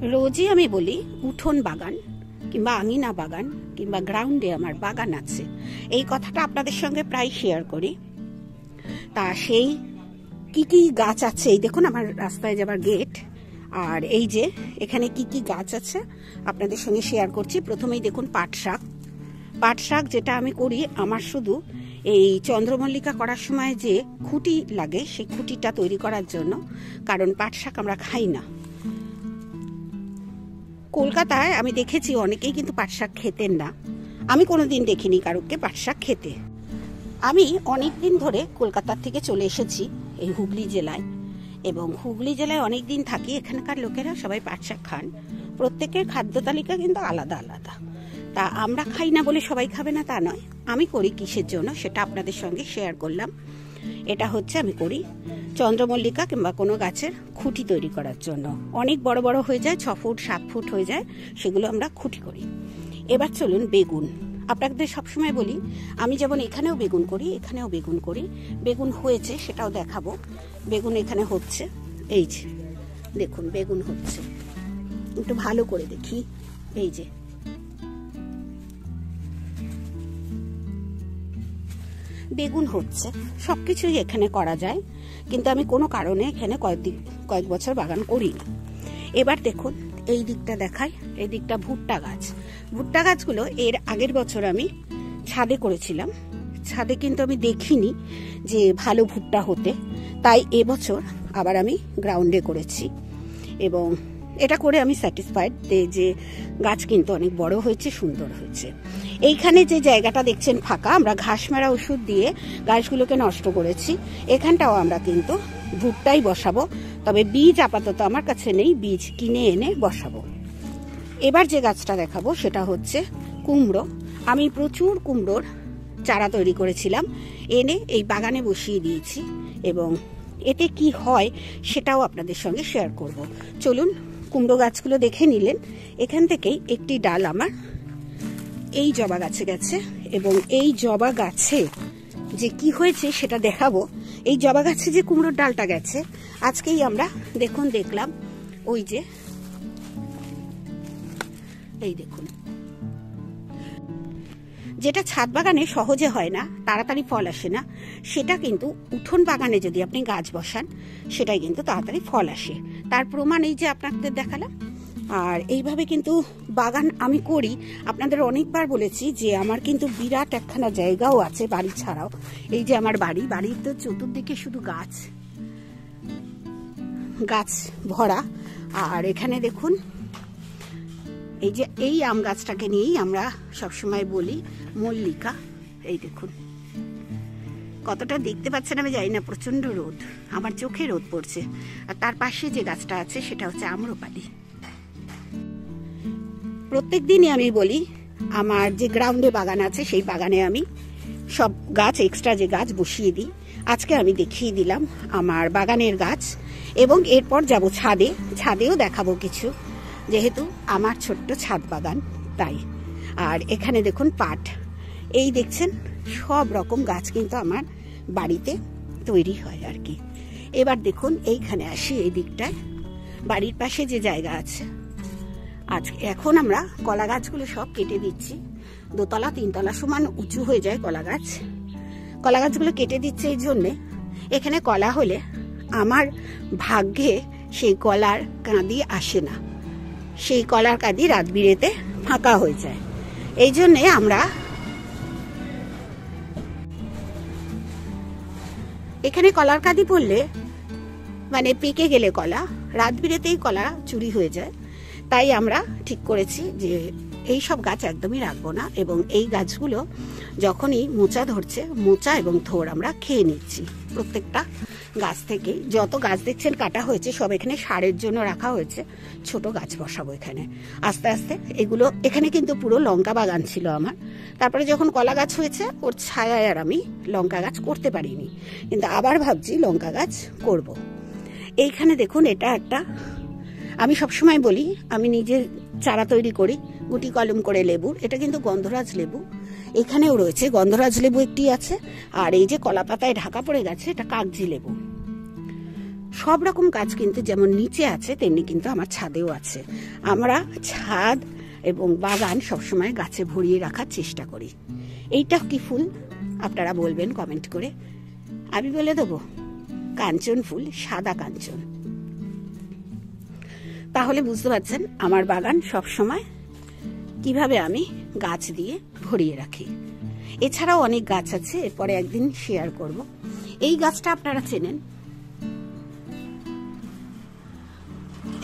রোজই আমি বলি উঠোন বাগান কিংবা আঙিনা বাগান কিংবা গ্রাউন্ডে আমার বাগান আছে, এই কথাটা আপনাদের সঙ্গে প্রায় শেয়ার করি। তা সেই কি কি গাছ আছে, এই দেখুন আমার রাস্তায় যাবার গেট, আর এই যে এখানে কি কি গাছ আছে আপনাদের সঙ্গে শেয়ার করছি। প্রথমেই দেখুন পাট শাক। পাট শাক যেটা আমি করি, আমার শুধু এই চন্দ্রমল্লিকা করার সময় যে খুঁটি লাগে সেই খুঁটিটা তৈরি করার জন্য, কারণ পাট শাক আমরা খাই না। কলকাতায় আমি দেখেছি অনেকেই কিন্তু পাট শাক খেতেন না, আমি কোনোদিন দেখিনি কারোকে পাট শাক খেতে। আমি অনেক দিন ধরে কলকাতার থেকে চলে এসেছি এই হুগলি জেলায়, এবং হুগলি জেলায় অনেক দিন থাকি। এখানকার লোকেরা সবাই পাট শাক খান, প্রত্যেকের খাদ্য তালিকা কিন্তু আলাদা আলাদা। তা আমরা খাই না বলে সবাই খাবে না তা নয়, আমি করি কিসের জন্য সেটা আপনাদের সঙ্গে শেয়ার করলাম। এটা হচ্ছে আমি করি চন্দ্রমল্লিকা কিংবা কোনো গাছের খুঁটি তৈরি করার জন্য। অনেক বড় বড় হয়ে যায়, 6 ফুট 7 ফুট হয়ে যায়, সেগুলো আমরা খুঁটি করি। এবার চলুন বেগুন। আপনাদের সবসময় বলি, আমি যেমন এখানেও বেগুন করি, এখানেও বেগুন করি। বেগুন হয়েছে সেটাও দেখাবো। বেগুন এখানে হচ্ছে, এই যে দেখুন বেগুন হচ্ছে, একটু ভালো করে দেখি। এই যে বেগুন হচ্ছে, সবকিছুই এখানে করা যায়, কিন্তু আমি কোনো কারণে এখানে কয়েক বছর বাগান করি না। এবার দেখুন এই দিকটা দেখাই, এই দিকটা ভুট্টা গাছ। ভুট্টা গাছগুলো এর আগের বছর আমি ছাদে করেছিলাম, ছাদে কিন্তু আমি দেখিনি যে ভালো ভুট্টা হতে, তাই এবছর আবার আমি গ্রাউন্ডে করেছি, এবং এটা করে আমি স্যাটিসফাইড যে গাছ কিন্তু অনেক বড় হয়েছে, সুন্দর হয়েছে। এইখানে যে জায়গাটা দেখছেন ফাঁকা, আমরা ঘাস মারা ওষুধ দিয়ে গাছগুলোকে নষ্ট করেছি। এখানটাও আমরা কিন্তু ভুট্টাই বসাবো, তবে বীজ আপাতত আমার কাছে নেই, বীজ কিনে এনে বসাবো। এবার যে গাছটা দেখাবো সেটা হচ্ছে কুমড়ো। আমি প্রচুর কুমড়োর চারা তৈরি করেছিলাম, এনে এই বাগানে বসিয়ে দিয়েছি, এবং এতে কি হয় সেটাও আপনাদের সঙ্গে শেয়ার করব। চলুন কুমড়ো গাছগুলো দেখে নিলেন। এখান থেকেই একটি ডাল আমার এই জবা গাছে গেছে, এবং এই জবা গাছে যে কি হয়েছে সেটা দেখাবো। এই জবা গাছে যে কুমড়োর ডালটা গেছে, আজকেই আমরা দেখলাম, ওই যে এই দেখুন, যেটা ছাদ বাগানে সহজে হয় না, তাড়াতাড়ি ফল আসে না, সেটা কিন্তু উঠোন বাগানে যদি আপনি গাছ বসান সেটাই কিন্তু তাড়াতাড়ি ফল আসে। তার প্রমাণ এই যে আপনাদের দেখালাম। আর এইভাবে কিন্তু বাগান আমি করি। আপনাদের অনেকবার বলেছি যে আমার কিন্তু বিরাট একখানা জায়গাও আছে বাড়ি ছাড়াও। এই যে আমার বাড়ির তো চতুর্দিকে শুধু গাছ ভরা। আর এখানে দেখুন এই যে এই আম গাছটাকে নিয়েই আমরা সবসময় বলি মল্লিকা। এই দেখুন কতটা দেখতে পাচ্ছেন আমি জানি না, প্রচন্ড রোদ, আমার চোখে রোদ পড়ছে। আর তার পাশে যে গাছটা আছে সেটা হচ্ছে আম্রপালি। প্রত্যেক দিনই আমি বলি আমার যে গ্রাউন্ডে বাগান আছে সেই বাগানে আমি সব গাছ, এক্সট্রা যে গাছ বসিয়ে দিই। আজকে আমি দেখিয়ে দিলাম আমার বাগানের গাছ, এবং এরপর যাব ছাদেও দেখাবো কিছু, যেহেতু আমার ছোট্ট ছাদ বাগান তাই। আর এখানে দেখুন পাট, এই দেখছেন সব রকম গাছ কিন্তু আমার বাড়িতে তৈরি হয় আর কি। এবার দেখুন এইখানে আসি, এই দিকটায় বাড়ির পাশে যে জায়গা আছে, এখন আমরা কলা গাছগুলো সব কেটে দিচ্ছি। 2 তলা 3 তলা সমান উঁচু হয়ে যায় কলা গাছগুলো কেটে দিচ্ছে এই জন্যে, এখানে কলা হলে আমার ভাগ্যে সেই কলার কাঁদি আসে না, সেই কলার কাঁদি রাত বিরেতে ফাঁকা হয়ে যায়। এই জন্যে আমরা এখানে কলার কাঁদি পড়লে, মানে পেকে গেলে কলা, রাত বিরেতেই কলা চুরি হয়ে যায়। তাই আমরা ঠিক করেছি যে এই সব গাছ একদমই রাখবো না, এবং এই গাছগুলো যখনই মোচা ধরছে, মোচা এবং থোড় আমরা খেয়ে নিচ্ছি প্রত্যেকটা গাছ থেকে। যত গাছ দেখছেন কাটা হয়েছে সব এখানে সারের জন্য রাখা হয়েছে, ছোট গাছ বসাবো এখানে আস্তে আস্তে। এগুলো এখানে কিন্তু পুরো লঙ্কা বাগান ছিল আমার, তারপরে যখন কলা গাছ হয়েছে ওর ছায়ায় আর আমি লঙ্কা গাছ করতে পারিনি, কিন্তু আবার ভাবছি লঙ্কা গাছ করব। এইখানে দেখুন এটা একটা, আমি সবসময় বলি আমি নিজে চারা তৈরি করি গুটি কলম করে লেবুর, এটা কিন্তু গন্ধরাজ লেবু, এখানেও রয়েছে গন্ধরাজ লেবু একটি আছে, আর এই যে কলা পাতায় ঢাকা পড়ে গেছে এটা কাগজি লেবু। সব রকম গাছ কিন্তু যেমন নিচে আছে তেমনি কিন্তু আমার ছাদেও আছে। আমরা ছাদ এবং বাগান সবসময় গাছে ভরিয়ে রাখার চেষ্টা করি। এইটা কি ফুল আপনারা বলবেন কমেন্ট করে, আমি বলে দেবো কাঞ্চন ফুল, সাদা কাঞ্চন। তাহলে বুঝতে পারছেন আমার বাগান সবসময় কিভাবে আমি গাছ দিয়ে ভরিয়ে রাখি। এছাড়াও অনেক গাছ আছে, এরপরে একদিন শেয়ার করব। এই গাছটা আপনারা চেনেন,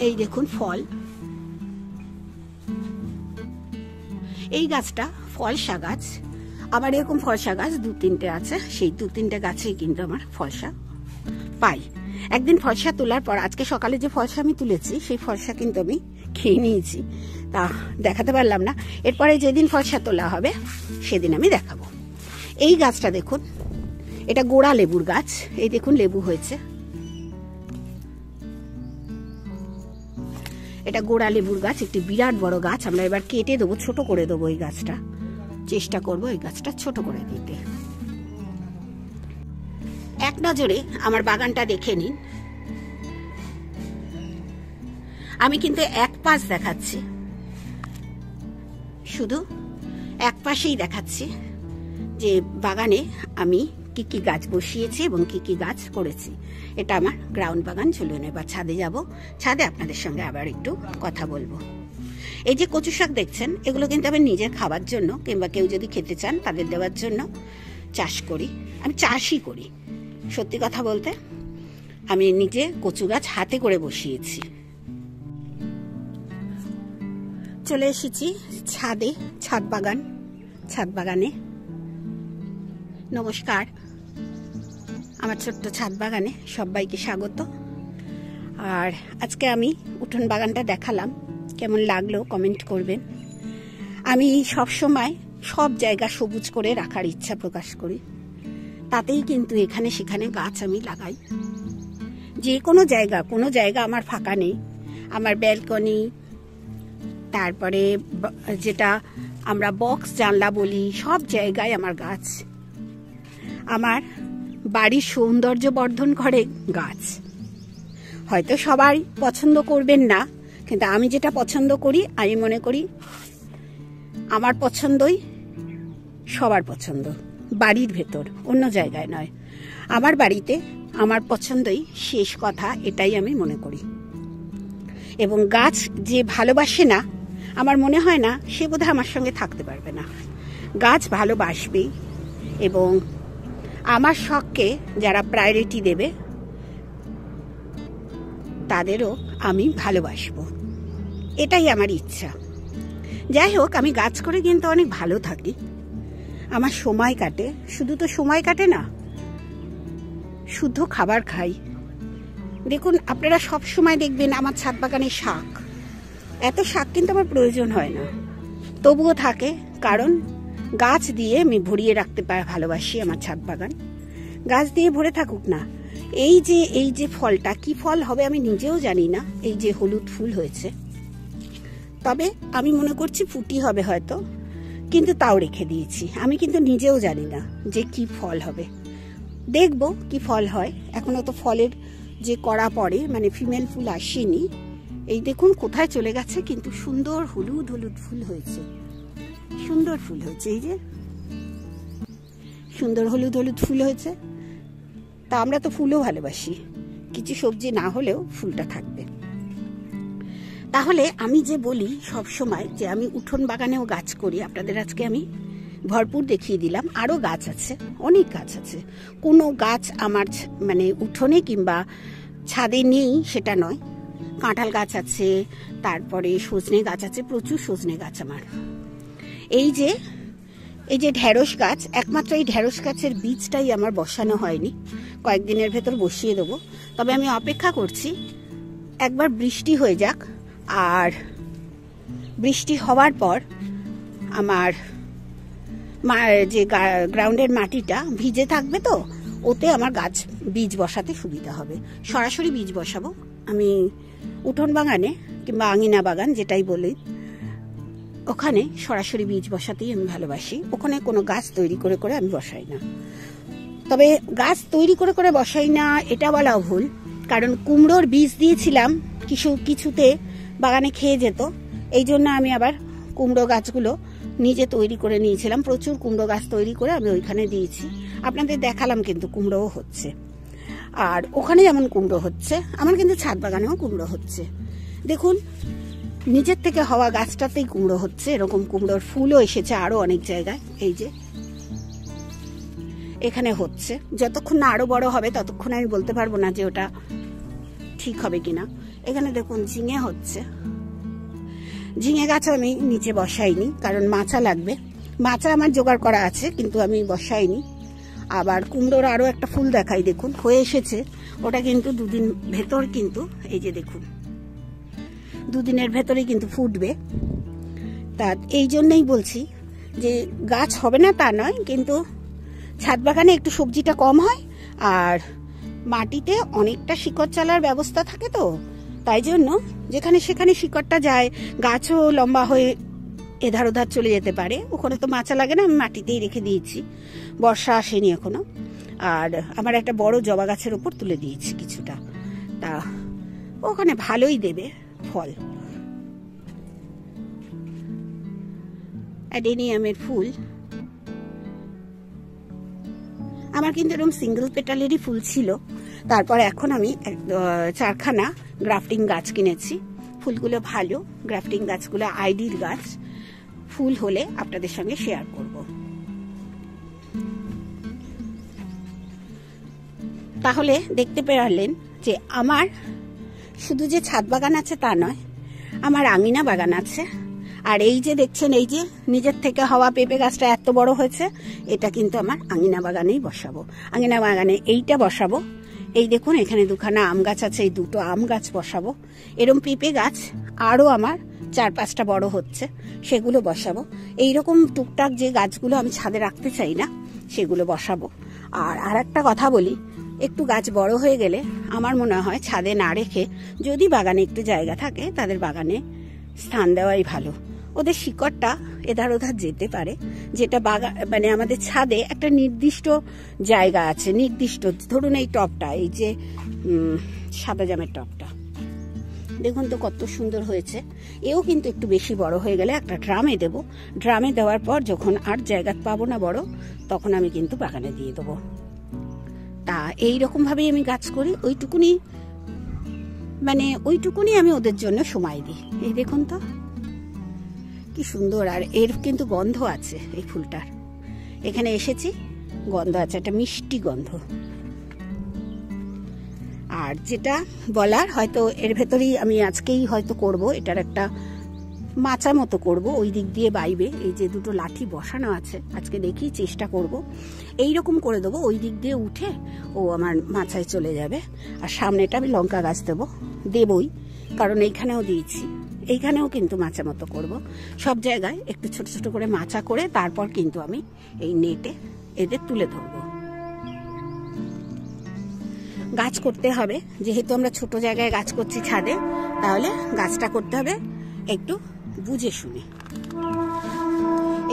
এই দেখুন ফল। এই গাছটা ফলসা গাছ। আমার এরকম ফলসা গাছ 2-3টে আছে, সেই 2-3টে গাছেই কিন্তু আমার ফলসা পাই। একদিন ফলসা তোলার পর, আজকে সকালে যে ফলসা আমি তুলেছি সেই ফলসা কিন্তু আমি খেয়ে নিয়েছি, তা দেখাতে পারলাম না। এরপরে যেদিন ফলসা তোলা হবে সেদিন আমি দেখাবো। এই গাছটা দেখুন, এটা গোড়া লেবুর গাছ। এই দেখুন লেবু হয়েছে, এটা গোড়া লেবুর গাছ, একটি বিরাট বড় গাছ। আমরা এবার কেটে দেবো, ছোট করে দেবো এই গাছটা, চেষ্টা করবো এই গাছটা ছোট করে দিতে। এক নজরে আমার বাগানটা দেখে নিন। আমি কিন্তু এক পাশ দেখাচ্ছি, শুধু এক পাশেই দেখাচ্ছি যে বাগানে আমি কি কি গাছ বসিয়েছি এবং কি কি গাছ করেছি। এটা আমার গ্রাউন্ড বাগান। চলুন এবার ছাদে যাব, ছাদে আপনাদের সঙ্গে আবার একটু কথা বলবো। এই যে কচু শাক দেখছেন, এগুলো কিন্তু আমি নিজের খাবার জন্য কিংবা কেউ যদি খেতে চান তাদের দেওয়ার জন্য চাষ করি। আমি চাষই করি, সত্যি কথা বলতে। আমি নিজে কচু গাছ হাতে করে বসিয়েছি। চলে এসেছি ছাদে, ছাদ বাগানে। নমস্কার, আমার ছোট্ট ছাদ বাগানে সবাইকে স্বাগত। আর আজকে আমি উঠোন বাগানটা দেখালাম, কেমন লাগলো কমেন্ট করবেন। আমি সব সময় সব জায়গা সবুজ করে রাখার ইচ্ছা প্রকাশ করি, তাতেই কিন্তু এখানে সেখানে গাছ আমি লাগাই। যে কোনো জায়গা আমার ফাঁকা নেই। আমার ব্যালকনি, তারপরে যেটা আমরা বক্স জানলা বলি, সব জায়গায় আমার গাছ। আমার বাড়ির সৌন্দর্য বর্ধন করে গাছ। হয়তো সবাই পছন্দ করবেন না, কিন্তু আমি যেটা পছন্দ করি, আমি মনে করি আমার পছন্দই সবার পছন্দ। বাড়ির ভেতর, অন্য জায়গায় নয়। আমার বাড়িতে আমার পছন্দই শেষ কথা, এটাই আমি মনে করি। এবং গাছ যে ভালোবাসে না, আমার মনে হয় না সে বোধহয় আমার সঙ্গে থাকতে পারবে না। গাছ ভালোবাসবেই, এবং আমার শখকে যারা প্রায়োরিটি দেবে তাদেরও আমি ভালোবাসবো, এটাই আমার ইচ্ছা। যাই হোক, আমি গাছ করে কিন্তু অনেক ভালো থাকি, আমার সময় কাটে। শুধু তো সময় কাটে না, শুদ্ধ খাবার খাই। দেখুন, আপনারা সব সময় দেখবেন আমার ছাদ বাগানে শাক। এত শাক কিন্তু আমার প্রয়োজন হয় না, তবুও থাকে, কারণ গাছ দিয়ে আমি ভরিয়ে রাখতে ভালোবাসি আমার ছাদ বাগান। গাছ দিয়ে ভরে থাকুক না। এই যে ফলটা, কি ফল হবে আমি নিজেও জানি না। এই যে হলুদ ফুল হয়েছে, তবে আমি মনে করছি ফুটি হবে হয়তো, কিন্তু তাও রেখে দিয়েছি। আমি কিন্তু নিজেও জানি না যে কি ফল হবে, দেখব কি ফল হয়। এখনো তো ফলের যে কড়া পড়ে, মানে ফিমেল ফুল আসেনি। এই দেখুন কোথায় চলে গেছে, কিন্তু সুন্দর হলুদ হলুদ ফুল হয়েছে, সুন্দর ফুল হয়েছে। এই যে সুন্দর হলুদ হলুদ ফুল হয়েছে। তা আমরা তো ফুলও ভালোবাসি, কিছু সবজি না হলেও ফুলটা থাকবে। তাহলে আমি যে বলি সব সময় যে আমি উঠোন বাগানেও গাছ করি, আপনাদের আজকে আমি ভরপুর দেখিয়ে দিলাম। আরও গাছ আছে, অনেক গাছ আছে। কোনো গাছ আমার মানে উঠোনে কিংবা ছাদে নেই সেটা নয়। কাঁঠাল গাছ আছে, তারপরে সজনে গাছ আছে, প্রচুর সজনে গাছ আমার। এই যে ঢেঁড়স গাছ, একমাত্র এই ঢেঁড়স গাছের বীজটাই আমার বসানো হয়নি, কয়েকদিনের ভেতর বসিয়ে দেবো। তবে আমি অপেক্ষা করছি একবার বৃষ্টি হয়ে যাক, আর বৃষ্টি হওয়ার পর আমার যে গ্রাউন্ডের মাটিটা ভিজে থাকবে, তো ওতে আমার গাছ বীজ বসাতে সুবিধা হবে। সরাসরি বীজ বসাবো আমি উঠোন বাগানে কিংবা আঙিনা বাগান যেটাই বলি, ওখানে সরাসরি বীজ বসাতেই আমি ভালোবাসি। ওখানে কোনো গাছ তৈরি করে করে আমি বসাই না। তবে গাছ তৈরি করে করে বসাই না এটা বলাও ভুল, কারণ কুমড়োর বীজ দিয়েছিলাম কিছুতে বাগানে খেয়ে যেত, এই জন্য আমি আবার কুমড়ো গাছগুলো নিজে তৈরি করে নিয়েছিলাম। প্রচুর কুমড়ো গাছ তৈরি করে আমি ওইখানে দিয়েছি, আপনাদের দেখালাম কিন্তু কুমড়োও হচ্ছে। আর ওখানে যেমন কুমড়ো হচ্ছে, আমার কিন্তু ছাদ বাগানেও কুমড়ো হচ্ছে। দেখুন নিজের থেকে হওয়া গাছটাতেই কুমড়ো হচ্ছে, এরকম কুমড়োর ফুলও এসেছে আরো অনেক জায়গায়। এই যে এখানে হচ্ছে, যতক্ষণ না আরো বড় হবে ততক্ষণ আমি বলতে পারবো না যে ওটা ঠিক হবে কিনা। এখানে দেখুন ঝিঙে হচ্ছে, ঝিঙে গাছ আমি নিচে বসাইনি কারণ মাচা লাগবে, মাচা আমার জোগাড় করা আছে কিন্তু আমি বসাইনি। আবার কুমড়োর আরো একটা ফুল দেখাই, দেখুন হয়ে এসেছে, ওটা কিন্তু দুদিন ভেতর কিন্তু এই যে দেখুন দুদিনের ভেতরে কিন্তু ফুটবে। তা এই জন্যই বলছি যে গাছ হবে না তা নয়, কিন্তু ছাদ বাগানে একটু সবজিটা কম হয় আর মাটিতে অনেকটা শিকড় চালার ব্যবস্থা থাকে, তো তাই জন্য যেখানে সেখানে শিকড়টা যায়, গাছও লম্বা হয়ে এধার ওধার চলে যেতে পারে। ওখানে তো মাচা লাগে না, আমি মাটিতেই রেখে দিয়েছি, বর্ষা আসেনি এখনো। আর আমার একটা বড় জবা গাছের ওপর তুলে দিয়েছি কিছুটা, তা ওখানে ভালোই দেবে ফল। অ্যাডেনিয়ামের ফুল আমার কিন্তু এরকম সিঙ্গেল পেটালেরই ফুল ছিল, তারপর এখন আমি 4খানা গ্রাফটিং গাছ কিনেছি। ফুলগুলো ভালো, গ্রাফটিং গাছগুলো আইডির গাছ, ফুল হলে আপনাদের সঙ্গে শেয়ার করব। তাহলে দেখতে পেলেন যে আমার শুধু যে ছাদ বাগান আছে তা নয়, আমার আঙিনা বাগান আছে। আর এই যে দেখছেন, এই যে নিজের থেকে হওয়া পেঁপে গাছটা এত বড় হয়েছে, এটা কিন্তু আমার আঙিনা বাগানেই বসাবো। আঙিনা বাগানে এইটা বসাবো। এই দেখুন এখানে 2খানা আম গাছ আছে, এই 2টো আম গাছ বসাবো। এরকম পেঁপে গাছ আরো আমার 4-5টা বড় হচ্ছে, সেগুলো বসাবো। এইরকম টুকটাক যে গাছগুলো আমি ছাদে রাখতে চাই না সেগুলো বসাবো। আর একটা কথা বলি, একটু গাছ বড় হয়ে গেলে আমার মনে হয় ছাদে না রেখে, যদি বাগানে একটু জায়গা থাকে তাদের বাগানে স্থান দেওয়াই ভালো। ওদের শিকড়টা এধার ওধার যেতে পারে, যেটা মানে আমাদের ছাদে একটা নির্দিষ্ট জায়গা আছে, নির্দিষ্ট। ধরুন এই টবটা, এই যে সাদা জামের টবটা দেখুন তো কত সুন্দর হয়েছে। এও কিন্তু একটু বেশি বড় হয়ে গেলে একটা ড্রামে দেবো। ড্রামে দেওয়ার পর যখন আর জায়গা পাবো না বড়, তখন আমি কিন্তু বাগানে দিয়ে দেবো। তা এইরকম ভাবেই আমি গাছ করি, ওইটুকুনি আমি ওদের জন্য সময় দিই। এই দেখুন তো কি সুন্দর, আর এর কিন্তু গন্ধ আছে এই ফুলটার। এখানে এসেছি, গন্ধ আছে, একটা মিষ্টি গন্ধ। আর যেটা বলার, হয়তো এর ভেতরেই আমি আজকেই হয়তো করব, এটার একটা মাচা মতো করব, ওই দিক দিয়ে বাইবে। এই যে 2টো লাঠি বসানো আছে, আজকে দেখি চেষ্টা করব এইরকম করে দেবো, ওই দিক দিয়ে উঠে ও আমার মাচায় চলে যাবে। আর সামনেটা আমি লঙ্কা গাছ দেবই, কারণ এইখানেও দিয়েছি, এইখানেও কিন্তু মাচা মতো করব। সব জায়গায় একটু ছোট ছোট করে মাচা করে তারপর কিন্তু আমি এই নেটে এদের তুলে ধরবো। গাছ করতে হবে, যেহেতু আমরা ছোট জায়গায় গাছ করছি ছাদে, তাহলে গাছটা করতে হবে একটু বুঝে শুনে।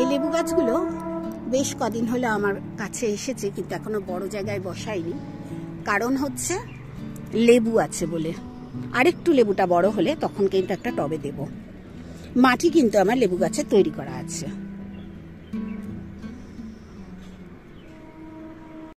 এই লেবু গাছগুলো বেশ কদিন হলো আমার কাছে এসেছে, কিন্তু এখনো বড় জায়গায় বসাইনি, কারণ হচ্ছে লেবু আছে বলে। আরেকটু লেবুটা বড় হলে তখন কিন্তু একটা টবে দেব। মাটি কিন্তু আমার লেবু গাছে তৈরি করা আছে।